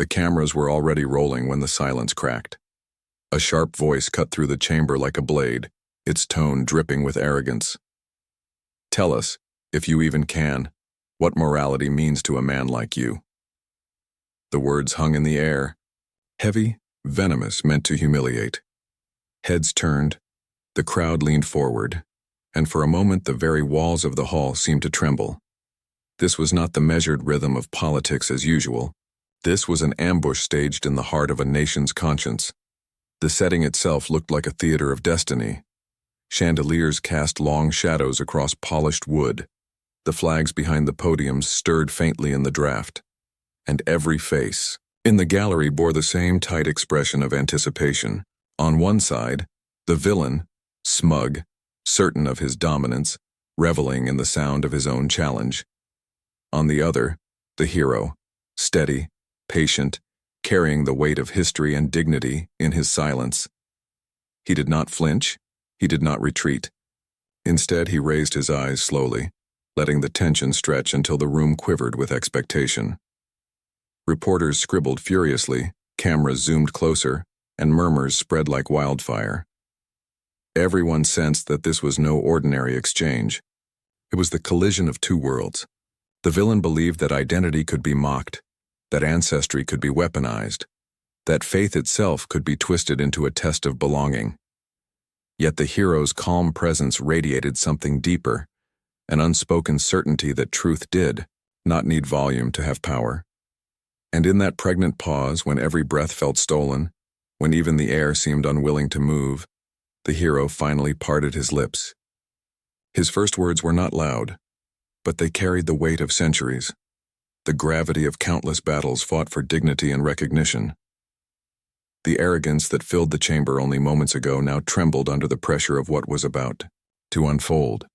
The cameras were already rolling when the silence cracked. A sharp voice cut through the chamber like a blade, its tone dripping with arrogance. "Tell us, if you even can, what morality means to a man like you." The words hung in the air, heavy, venomous, meant to humiliate. Heads turned, the crowd leaned forward, and for a moment the very walls of the hall seemed to tremble. This was not the measured rhythm of politics as usual. This was an ambush staged in the heart of a nation's conscience. The setting itself looked like a theater of destiny. Chandeliers cast long shadows across polished wood. The flags behind the podiums stirred faintly in the draft. And every face in the gallery bore the same tight expression of anticipation. On one side, the villain, smug, certain of his dominance, reveling in the sound of his own challenge. On the other, the hero, steady, patient, carrying the weight of history and dignity in his silence. He did not flinch, he did not retreat. Instead, he raised his eyes slowly, letting the tension stretch until the room quivered with expectation. Reporters scribbled furiously, cameras zoomed closer, and murmurs spread like wildfire. Everyone sensed that this was no ordinary exchange. It was the collision of two worlds. The villain believed that identity could be mocked, that ancestry could be weaponized, that faith itself could be twisted into a test of belonging. Yet the hero's calm presence radiated something deeper, an unspoken certainty that truth did not need volume to have power. And in that pregnant pause, when every breath felt stolen, when even the air seemed unwilling to move, the hero finally parted his lips. His first words were not loud, but they carried the weight of centuries, the gravity of countless battles fought for dignity and recognition. The arrogance that filled the chamber only moments ago now trembled under the pressure of what was about to unfold.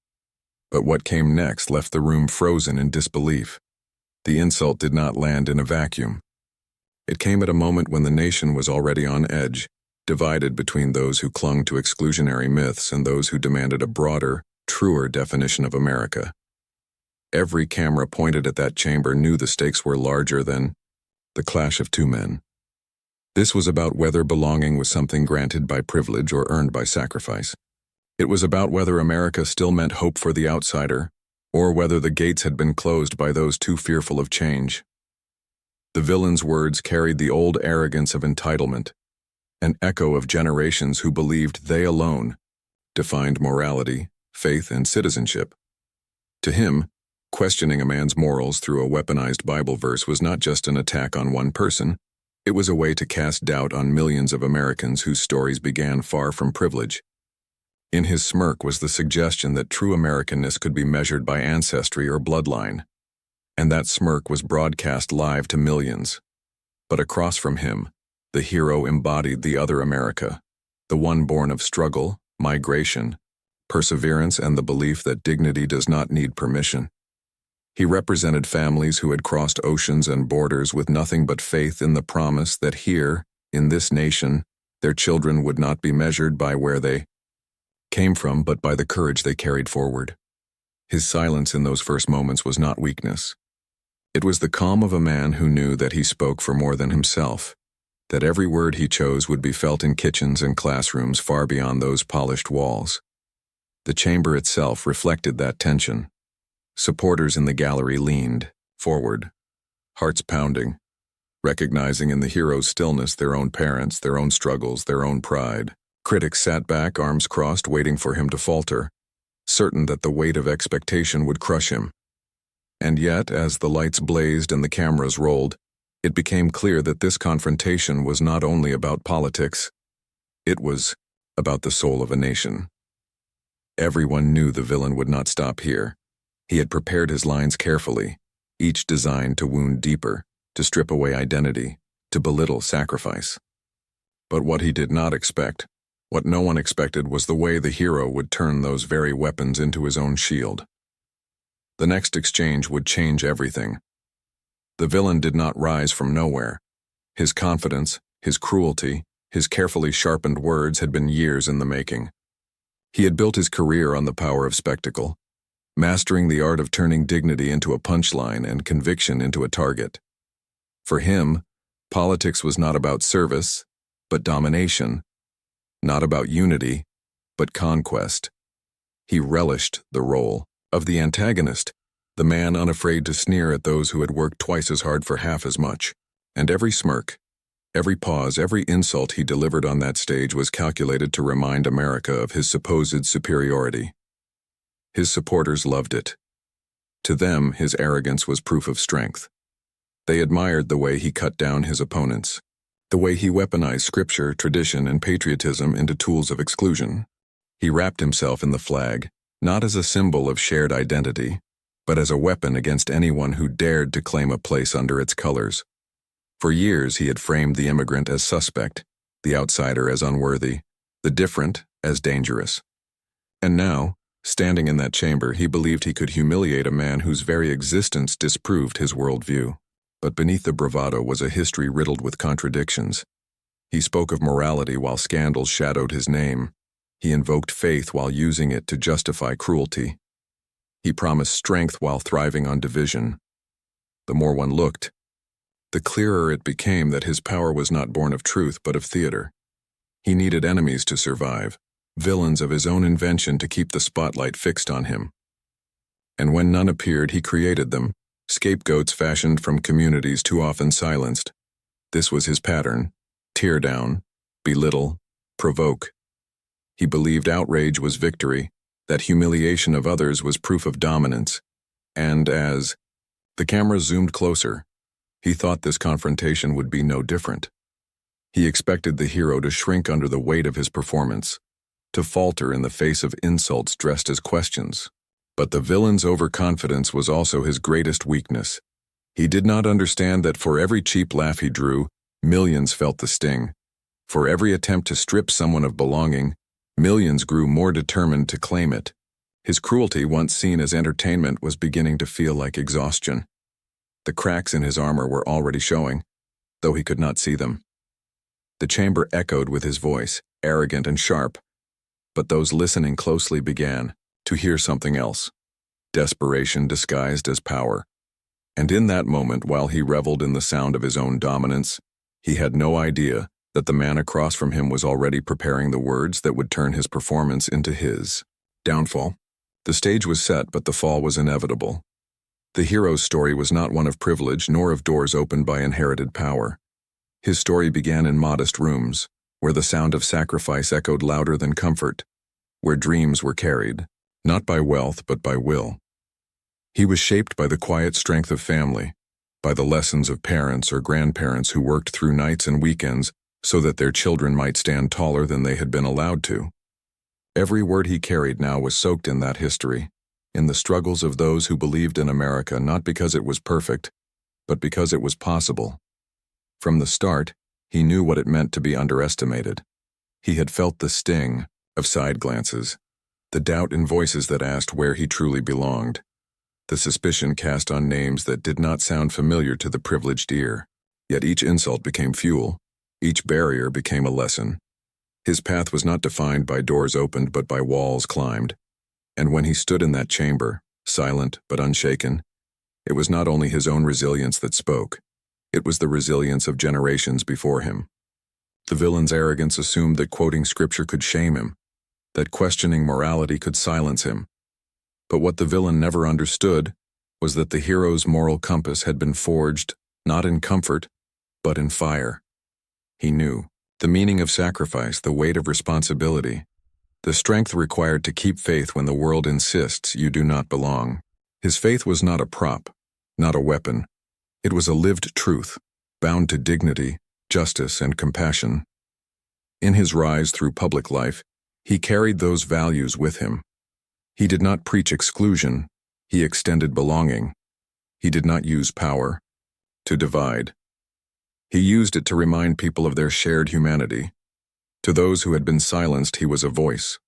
But what came next left the room frozen in disbelief. The insult did not land in a vacuum. It came at a moment when the nation was already on edge, divided between those who clung to exclusionary myths and those who demanded a broader, truer definition of America. Every camera pointed at that chamber knew the stakes were larger than the clash of two men. This was about whether belonging was something granted by privilege or earned by sacrifice. It was about whether America still meant hope for the outsider, or whether the gates had been closed by those too fearful of change. The villain's words carried the old arrogance of entitlement, an echo of generations who believed they alone defined morality, faith, and citizenship. To him, questioning a man's morals through a weaponized Bible verse was not just an attack on one person, it was a way to cast doubt on millions of Americans whose stories began far from privilege. In his smirk was the suggestion that true Americanness could be measured by ancestry or bloodline, and that smirk was broadcast live to millions. But across from him, the hero embodied the other America, the one born of struggle, migration, perseverance, and the belief that dignity does not need permission. He represented families who had crossed oceans and borders with nothing but faith in the promise that here, in this nation, their children would not be measured by where they came from, but by the courage they carried forward. His silence in those first moments was not weakness. It was the calm of a man who knew that he spoke for more than himself, that every word he chose would be felt in kitchens and classrooms far beyond those polished walls. The chamber itself reflected that tension. Supporters in the gallery leaned forward, hearts pounding, recognizing in the hero's stillness their own parents, their own struggles, their own pride. Critics sat back, arms crossed, waiting for him to falter, certain that the weight of expectation would crush him. And yet, as the lights blazed and the cameras rolled, it became clear that this confrontation was not only about politics, it was about the soul of a nation. Everyone knew the villain would not stop here. He had prepared his lines carefully, each designed to wound deeper, to strip away identity, to belittle sacrifice. But what he did not expect, what no one expected, was the way the hero would turn those very weapons into his own shield. The next exchange would change everything. The villain did not rise from nowhere. His confidence, his cruelty, his carefully sharpened words had been years in the making. He had built his career on the power of spectacle, mastering the art of turning dignity into a punchline and conviction into a target. For him, Politics was not about service, but domination, not about unity, but conquest. He relished the role of the antagonist, the man unafraid to sneer at those who had worked twice as hard for half as much. And every smirk, every pause, every insult he delivered on that stage was calculated to remind America of his supposed superiority. His supporters loved it. To them, his arrogance was proof of strength. They admired the way he cut down his opponents, the way he weaponized scripture, tradition, and patriotism into tools of exclusion. He wrapped himself in the flag, not as a symbol of shared identity, but as a weapon against anyone who dared to claim a place under its colors. For years he had framed the immigrant as suspect, the outsider as unworthy, the different as dangerous. And now, standing in that chamber, he believed he could humiliate a man whose very existence disproved his worldview. But beneath the bravado was a history riddled with contradictions. He spoke of morality while scandals shadowed his name. He invoked faith while using it to justify cruelty. He promised strength while thriving on division. The more one looked, the clearer it became that his power was not born of truth but of theater. He needed enemies to survive, villains of his own invention to keep the spotlight fixed on him. And when none appeared, he created them, scapegoats fashioned from communities too often silenced. This was his pattern: tear down, belittle, provoke. He believed outrage was victory, that humiliation of others was proof of dominance. And as the camera zoomed closer, he thought this confrontation would be no different. He expected the hero to shrink under the weight of his performance, to falter in the face of insults dressed as questions. But the villain's overconfidence was also his greatest weakness. He did not understand that for every cheap laugh he drew, millions felt the sting. For every attempt to strip someone of belonging, millions grew more determined to claim it. His cruelty, once seen as entertainment, was beginning to feel like exhaustion. The cracks in his armor were already showing, though he could not see them. The chamber echoed with his voice, arrogant and sharp, but those listening closely began to hear something else: desperation disguised as power. And in that moment, while he reveled in the sound of his own dominance, he had no idea that the man across from him was already preparing the words that would turn his performance into his downfall. The stage was set, but the fall was inevitable. The hero's story was not one of privilege nor of doors opened by inherited power. His story began in modest rooms, where the sound of sacrifice echoed louder than comfort, where dreams were carried, not by wealth but by will. He was shaped by the quiet strength of family, by the lessons of parents or grandparents who worked through nights and weekends so that their children might stand taller than they had been allowed to. Every word he carried now was soaked in that history, in the struggles of those who believed in America not because it was perfect, but because it was possible. From the start, he knew what it meant to be underestimated. He had felt the sting of side glances, the doubt in voices that asked where he truly belonged, the suspicion cast on names that did not sound familiar to the privileged ear. Yet each insult became fuel, each barrier became a lesson. His path was not defined by doors opened but by walls climbed. And when he stood in that chamber, silent but unshaken, it was not only his own resilience that spoke, it was the resilience of generations before him. The villain's arrogance assumed that quoting scripture could shame him, that questioning morality could silence him. But what the villain never understood was that the hero's moral compass had been forged not in comfort, but in fire. He knew the meaning of sacrifice, the weight of responsibility, the strength required to keep faith when the world insists you do not belong. His faith was not a prop, not a weapon. It was a lived truth, bound to dignity, justice, and compassion. In his rise through public life, he carried those values with him. He did not preach exclusion, he extended belonging. He did not use power to divide. He used it to remind people of their shared humanity. To those who had been silenced, he was a voice.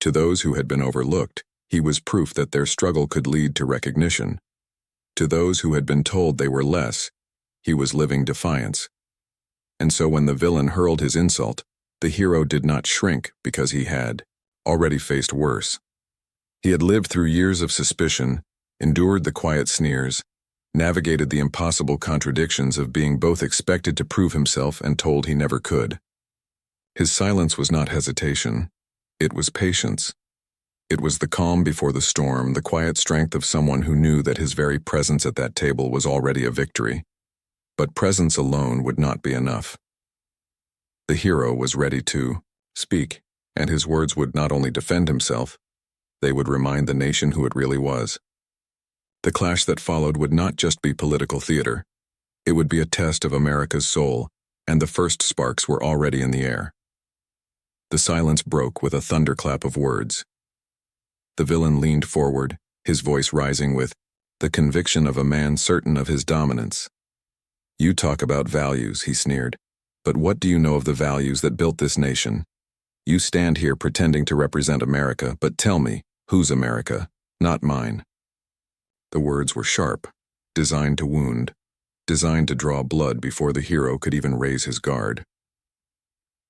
To those who had been overlooked, he was proof that their struggle could lead to recognition. To those who had been told they were less, he was living defiance. And so when the villain hurled his insult, the hero did not shrink because he had already faced worse. He had lived through years of suspicion, endured the quiet sneers, navigated the impossible contradictions of being both expected to prove himself and told he never could. His silence was not hesitation. It was patience. It was the calm before the storm, the quiet strength of someone who knew that his very presence at that table was already a victory. But presence alone would not be enough. The hero was ready to speak, and his words would not only defend himself, they would remind the nation who it really was. The clash that followed would not just be political theater. It would be a test of America's soul, and the first sparks were already in the air. The silence broke with a thunderclap of words. The villain leaned forward, his voice rising with the conviction of a man certain of his dominance. "You talk about values," he sneered, "but what do you know of the values that built this nation? You stand here pretending to represent America, but tell me, whose America? Not mine." The words were sharp, designed to wound, designed to draw blood before the hero could even raise his guard.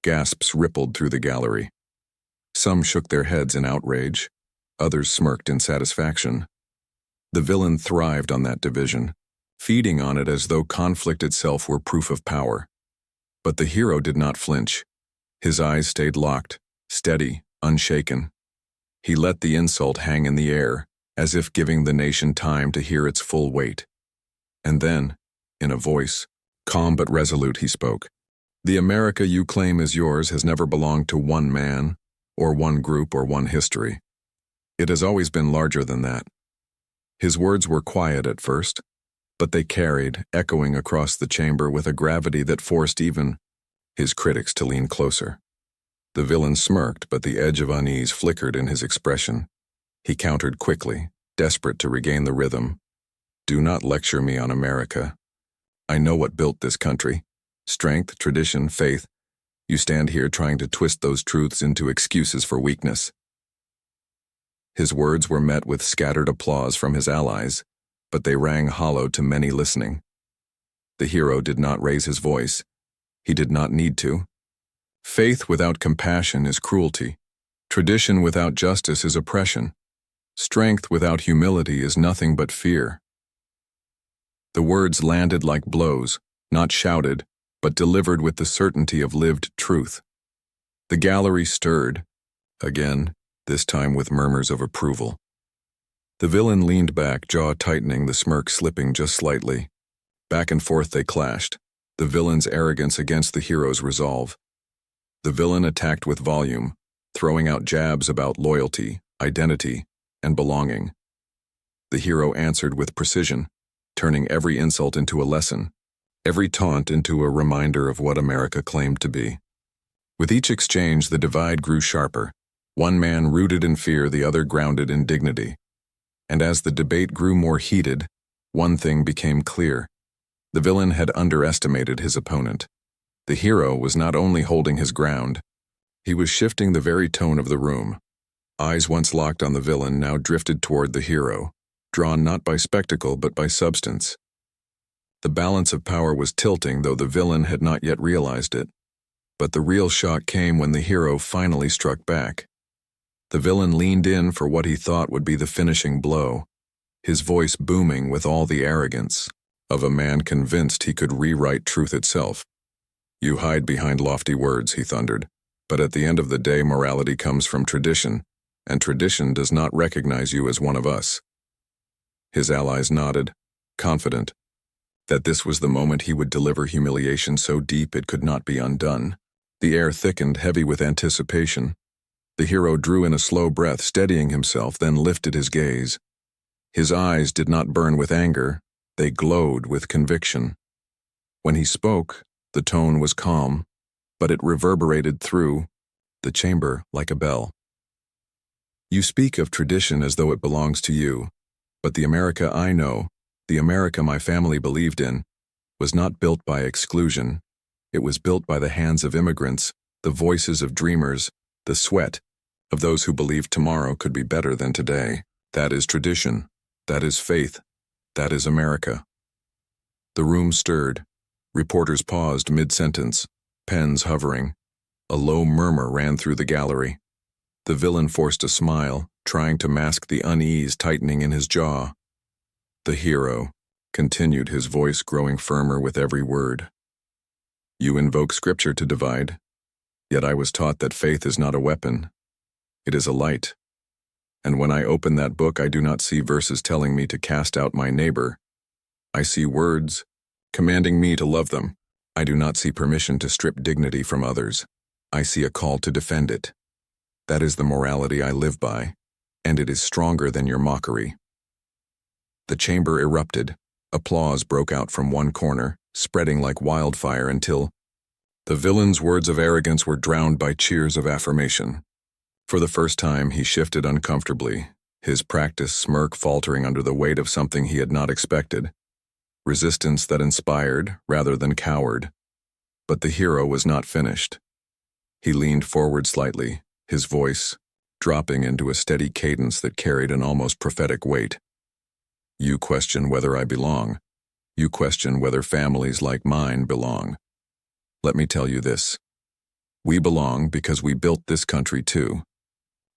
Gasps rippled through the gallery. Some shook their heads in outrage, others smirked in satisfaction. The villain thrived on that division, feeding on it as though conflict itself were proof of power. But the hero did not flinch. His eyes stayed locked, steady, unshaken. He let the insult hang in the air, as if giving the nation time to hear its full weight. And then, in a voice, calm but resolute, he spoke. "The America you claim is yours has never belonged to one man, or one group, or one history. It has always been larger than that." His words were quiet at first, but they carried, echoing across the chamber with a gravity that forced even his critics to lean closer. The villain smirked, but the edge of unease flickered in his expression. He countered quickly, desperate to regain the rhythm. "Do not lecture me on America. I know what built this country. Strength, tradition, faith. You stand here trying to twist those truths into excuses for weakness." His words were met with scattered applause from his allies, but they rang hollow to many listening. The hero did not raise his voice. He did not need to. Faith without compassion is cruelty. Tradition without justice is oppression. Strength without humility is nothing but fear. The words landed like blows, not shouted, but delivered with the certainty of lived truth. The gallery stirred, again, this time with murmurs of approval. The villain leaned back, jaw tightening, the smirk slipping just slightly. Back and forth they clashed, the villain's arrogance against the hero's resolve. The villain attacked with volume, throwing out jabs about loyalty, identity, and belonging. The hero answered with precision, turning every insult into a lesson, every taunt into a reminder of what America claimed to be. With each exchange, the divide grew sharper, one man rooted in fear, the other grounded in dignity. And as the debate grew more heated, one thing became clear. The villain had underestimated his opponent. The hero was not only holding his ground, he was shifting the very tone of the room. Eyes once locked on the villain now drifted toward the hero, drawn not by spectacle but by substance. The balance of power was tilting, though the villain had not yet realized it. But the real shock came when the hero finally struck back. The villain leaned in for what he thought would be the finishing blow, his voice booming with all the arrogance of a man convinced he could rewrite truth itself. "You hide behind lofty words," he thundered, "but at the end of the day morality comes from tradition, and tradition does not recognize you as one of us." His allies nodded, confident that this was the moment he would deliver humiliation so deep it could not be undone. The air thickened, heavy with anticipation. The hero drew in a slow breath, steadying himself, then lifted his gaze. His eyes did not burn with anger, they glowed with conviction. When he spoke, the tone was calm, but it reverberated through the chamber like a bell. "You speak of tradition as though it belongs to you, but the America I know, the America my family believed in, was not built by exclusion. It was built by the hands of immigrants, the voices of dreamers, the sweat of those who believed tomorrow could be better than today. That is tradition. That is faith. That is America." The room stirred. Reporters paused mid-sentence, pens hovering. A low murmur ran through the gallery. The villain forced a smile, trying to mask the unease tightening in his jaw. The hero, continued, his voice growing firmer with every word. You invoke scripture to divide, yet I was taught that faith is not a weapon. It is a light. And when I open that book, I do not see verses telling me to cast out my neighbor. I see words commanding me to love them. I do not see permission to strip dignity from others. I see a call to defend it. That is the morality I live by, and it is stronger than your mockery. The chamber erupted. Applause broke out from one corner, spreading like wildfire until the villain's words of arrogance were drowned by cheers of affirmation. For the first time, he shifted uncomfortably, his practiced smirk faltering under the weight of something he had not expected. Resistance that inspired rather than cowered. But the hero was not finished. He leaned forward slightly, his voice dropping into a steady cadence that carried an almost prophetic weight. You question whether I belong. You question whether families like mine belong. Let me tell you this. We belong because we built this country too.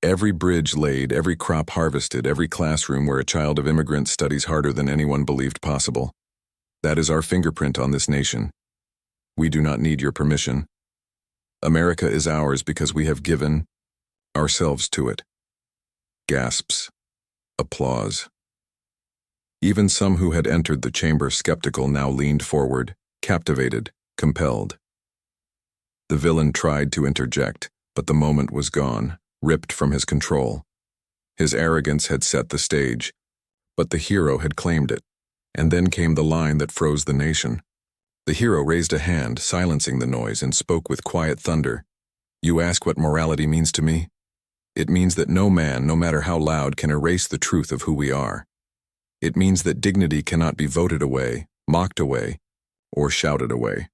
Every bridge laid, every crop harvested, every classroom where a child of immigrants studies harder than anyone believed possible. That is our fingerprint on this nation. We do not need your permission. America is ours because we have given ourselves to it. Gasps. Applause. Even some who had entered the chamber skeptical now leaned forward, captivated, compelled. The villain tried to interject, but the moment was gone, ripped from his control. His arrogance had set the stage, but the hero had claimed it. And then came the line that froze the nation. The hero raised a hand, silencing the noise, and spoke with quiet thunder. You ask what morality means to me? It means that no man, no matter how loud, can erase the truth of who we are. It means that dignity cannot be voted away, mocked away, or shouted away.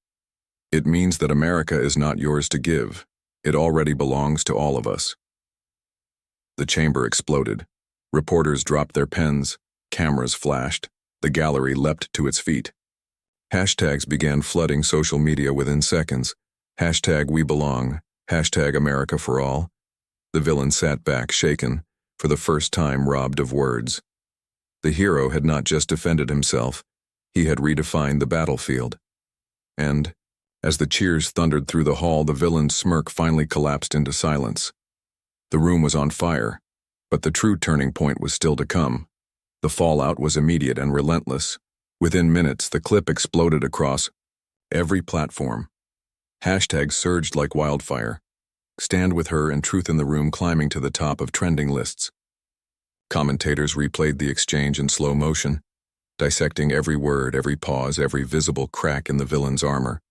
It means that America is not yours to give. It already belongs to all of us. The chamber exploded. Reporters dropped their pens. Cameras flashed. The gallery leapt to its feet. Hashtags began flooding social media within seconds. Hashtag we belong. Hashtag America for all. The villain sat back, shaken, for the first time robbed of words. The hero had not just defended himself, he had redefined the battlefield. And, as the cheers thundered through the hall, the villain's smirk finally collapsed into silence. The room was on fire, but the true turning point was still to come. The fallout was immediate and relentless. Within minutes, the clip exploded across every platform. Hashtags surged like wildfire. Stand with her and Truth in the Room climbing to the top of trending lists. Commentators replayed the exchange in slow motion, dissecting every word, every pause, every visible crack in the villain's armor.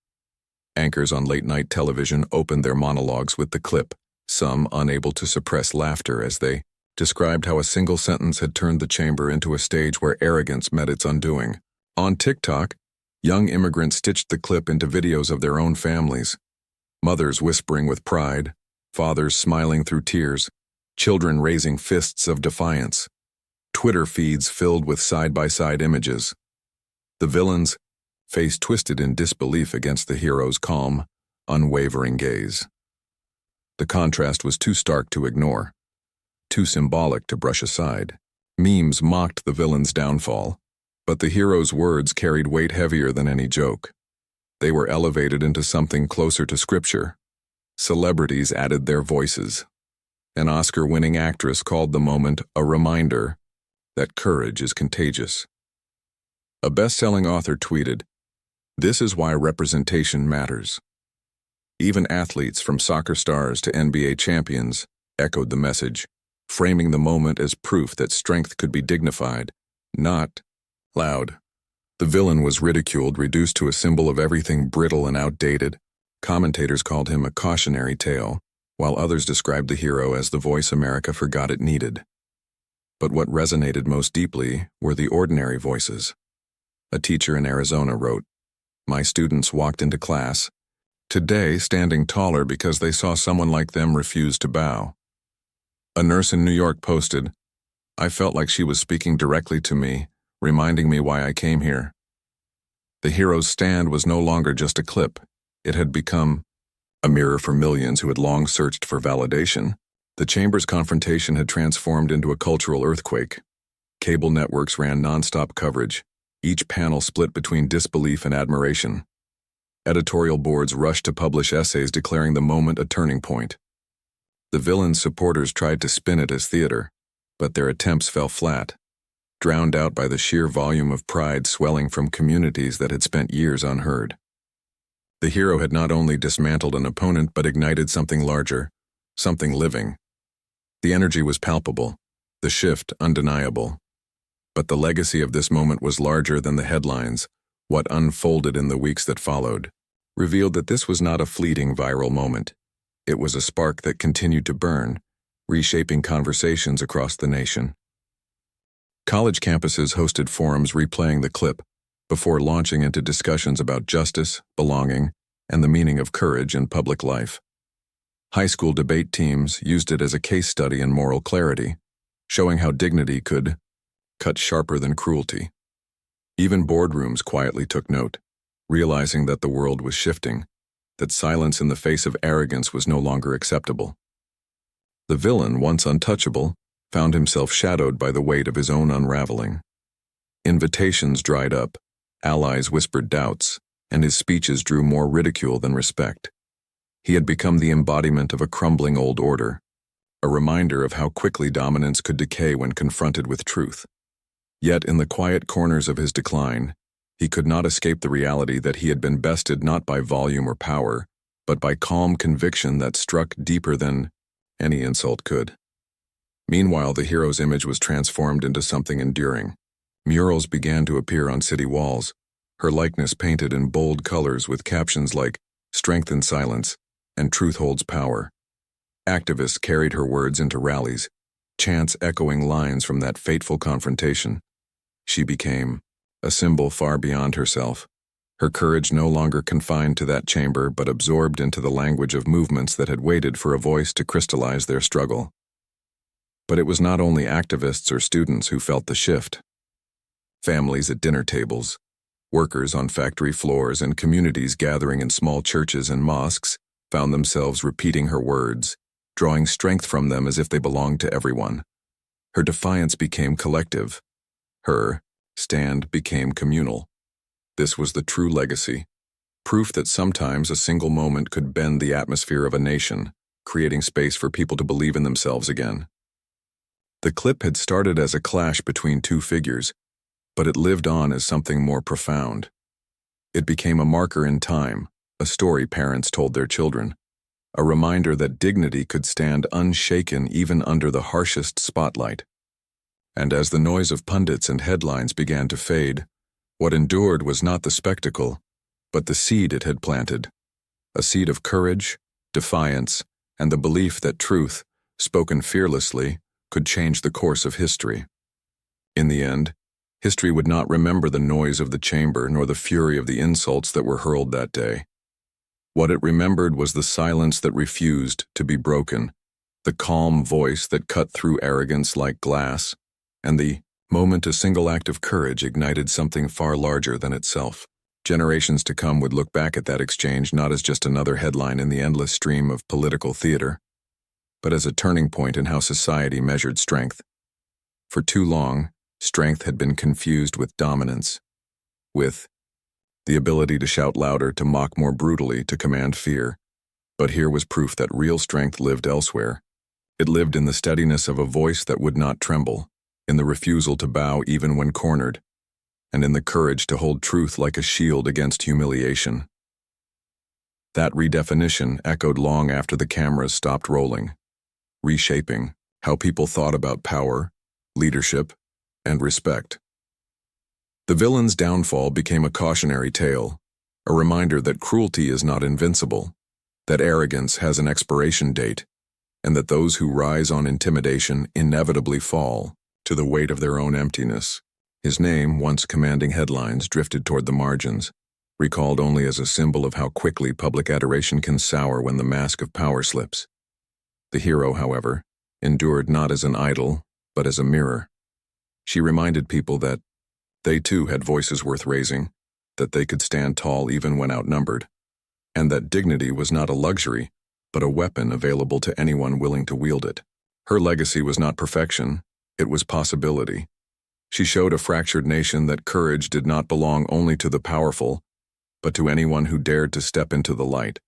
Anchors on late-night television opened their monologues with the clip, some unable to suppress laughter as they described how a single sentence had turned the chamber into a stage where arrogance met its undoing. On TikTok, young immigrants stitched the clip into videos of their own families. Mothers whispering with pride, fathers smiling through tears, children raising fists of defiance. Twitter feeds filled with side-by-side images. The villain's face twisted in disbelief against the hero's calm, unwavering gaze. The contrast was too stark to ignore. Too symbolic to brush aside. Memes mocked the villain's downfall, but the hero's words carried weight heavier than any joke. They were elevated into something closer to scripture. Celebrities added their voices. An Oscar-winning actress called the moment a reminder that courage is contagious. A best-selling author tweeted, "This is why representation matters." Even athletes, from soccer stars to NBA champions, echoed the message, framing the moment as proof that strength could be dignified, not loud. The villain was ridiculed, reduced to a symbol of everything brittle and outdated. Commentators called him a cautionary tale, while others described the hero as the voice America forgot it needed. But what resonated most deeply were the ordinary voices. A teacher in Arizona wrote, "My students walked into class today standing taller because they saw someone like them refuse to bow." A nurse in New York posted, "I felt like she was speaking directly to me, reminding me why I came here." The hero's stand was no longer just a clip. It had become a mirror for millions who had long searched for validation. The chamber's confrontation had transformed into a cultural earthquake. Cable networks ran nonstop coverage. each panel split between disbelief and admiration. Editorial boards rushed to publish essays declaring the moment a turning point. The villain's supporters tried to spin it as theater, but their attempts fell flat, drowned out by the sheer volume of pride swelling from communities that had spent years unheard. The hero had not only dismantled an opponent but ignited something larger, something living. The energy was palpable, the shift undeniable. But the legacy of this moment was larger than the headlines. What unfolded in the weeks that followed revealed that this was not a fleeting viral moment. It was a spark that continued to burn, reshaping conversations across the nation. College campuses hosted forums replaying the clip before launching into discussions about justice, belonging, and the meaning of courage in public life. High school debate teams used it as a case study in moral clarity, showing how dignity could cut sharper than cruelty. Even boardrooms quietly took note, realizing that the world was shifting, that silence in the face of arrogance was no longer acceptable. The villain, once untouchable, found himself shadowed by the weight of his own unraveling. Invitations dried up, allies whispered doubts, and his speeches drew more ridicule than respect. He had become the embodiment of a crumbling old order, a reminder of how quickly dominance could decay when confronted with truth. Yet in the quiet corners of his decline, he could not escape the reality that he had been bested not by volume or power, but by calm conviction that struck deeper than any insult could. Meanwhile, the hero's image was transformed into something enduring. Murals began to appear on city walls, her likeness painted in bold colors with captions like "Strength in Silence" and "Truth Holds Power." Activists carried her words into rallies, chants echoing lines from that fateful confrontation. She became a symbol far beyond herself, her courage no longer confined to that chamber but absorbed into the language of movements that had waited for a voice to crystallize their struggle. But it was not only activists or students who felt the shift. Families at dinner tables, workers on factory floors, and communities gathering in small churches and mosques found themselves repeating her words, drawing strength from them as if they belonged to everyone. Her defiance became collective. Her stand became communal. This was the true legacy, proof that sometimes a single moment could bend the atmosphere of a nation, creating space for people to believe in themselves again. The clip had started as a clash between two figures, but it lived on as something more profound. It became a marker in time, a story parents told their children, a reminder that dignity could stand unshaken even under the harshest spotlight. And as the noise of pundits and headlines began to fade, what endured was not the spectacle, but the seed it had planted, a seed of courage, defiance, and the belief that truth, spoken fearlessly, could change the course of history. In the end, history would not remember the noise of the chamber nor the fury of the insults that were hurled that day. What it remembered was the silence that refused to be broken, the calm voice that cut through arrogance like glass, and the moment a single act of courage ignited something far larger than itself. Generations to come would look back at that exchange not as just another headline in the endless stream of political theater, but as a turning point in how society measured strength. For too long, strength had been confused with dominance, with the ability to shout louder, to mock more brutally, to command fear. But here was proof that real strength lived elsewhere. It lived in the steadiness of a voice that would not tremble, in the refusal to bow even when cornered, and in the courage to hold truth like a shield against humiliation. That redefinition echoed long after the cameras stopped rolling, reshaping how people thought about power, leadership, and respect. The villain's downfall became a cautionary tale, a reminder that cruelty is not invincible, that arrogance has an expiration date, and that those who rise on intimidation inevitably fall to the weight of their own emptiness. His name, once commanding headlines, drifted toward the margins, recalled only as a symbol of how quickly public adoration can sour when the mask of power slips. The hero, however, endured not as an idol, but as a mirror. She reminded people that they too had voices worth raising, that they could stand tall even when outnumbered, and that dignity was not a luxury, but a weapon available to anyone willing to wield it. Her legacy was not perfection, it was possibility. She showed a fractured nation that courage did not belong only to the powerful, but to anyone who dared to step into the light.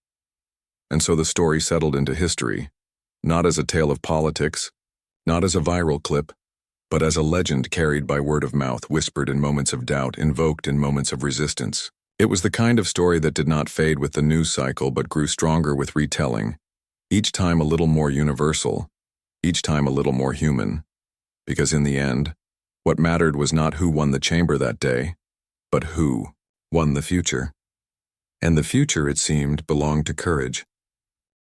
And so the story settled into history, not as a tale of politics, not as a viral clip, but as a legend carried by word of mouth, whispered in moments of doubt, invoked in moments of resistance. It was the kind of story that did not fade with the news cycle but grew stronger with retelling, each time a little more universal, each time a little more human. Because in the end, what mattered was not who won the chamber that day, but who won the future. And the future, it seemed, belonged to courage.